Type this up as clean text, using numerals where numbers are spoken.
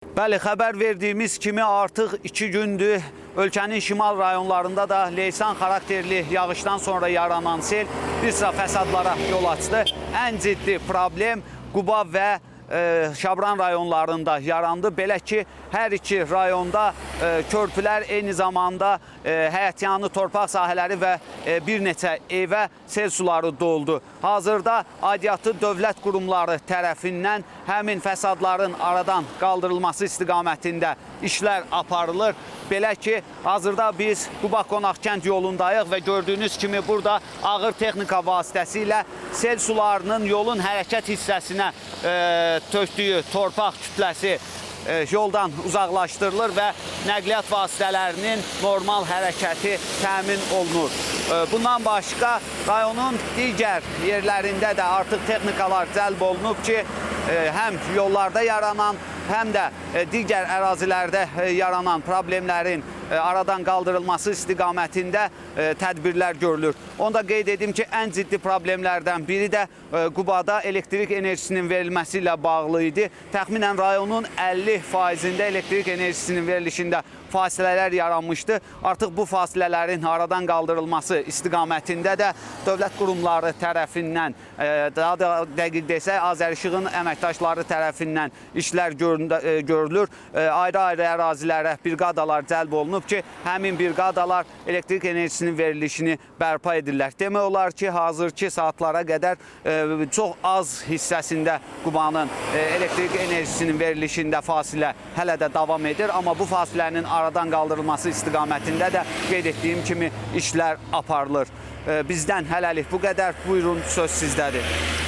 Bəli, xəbər verdiyimiz kimi artıq 2 gündür ölkənin şimal rayonlarında da leysan xarakterli yağışdan sonra yaranan sel bir sıra fəsadlara yol açdı. Ən ciddi problem Quba və Şabran rayonlarında yarandı. Belə ki, hər iki rayonda körpülər, eyni zamanda həyətyanı torpaq sahələri və bir neçə evə sel suları doldu. Hazırda aidiyyatı dövlət qurumları tərəfindən həmin fəsadların aradan qaldırılması istiqamətində işlər aparılır. Belə ki, hazırda biz Quba Qonaqkənd yolundayıq və gördüyünüz kimi burada ağır texnika vasitəsilə sel sularının yolun hərəkət hissəsinə tökdüyü torpaq kütləsi yoldan uzaqlaşdırılır və nəqliyyat vasitələrinin normal hərəkəti təmin olunur. Bundan başqa rayonun digər yerlərində də artıq texnikalar cəlb olunub ki, həm yollarda yaranan, həm də digər ərazilərdə yaranan problemlərin aradan qaldırılması istiqamətində tədbirlər görülür. Onu da qeyd edim ki, ən ciddi problemlərdən biri də Qubada elektrik enerjisinin verilməsi ilə bağlı idi. Təxminən rayonun 50%-də elektrik enerjisinin verilişində fasilələr yaranmışdı. Artıq bu fasilələrin aradan qaldırılması istiqamətində də dövlət qurumları tərəfindən, daha da dəqiq desək, Azərişığın əməkdaşları tərəfindən işlər görülür. Ayrı-ayrı ərazilərə briqadalar cəlb olunub ki, həmin briqadalar elektrik enerjisinin verilişini bərpa edirlər. Demək olar ki, hazırki saatlara qədər çox az hissəsində Qubanın elektrik enerjisinin verilişində fasilə hələ də davam edir. Amma bu fasilənin aradan qaldırılması istiqamətində də qeyd etdiyim kimi işlər aparılır. Bizdən hələlik bu qədər. Buyurun, söz sizdədir.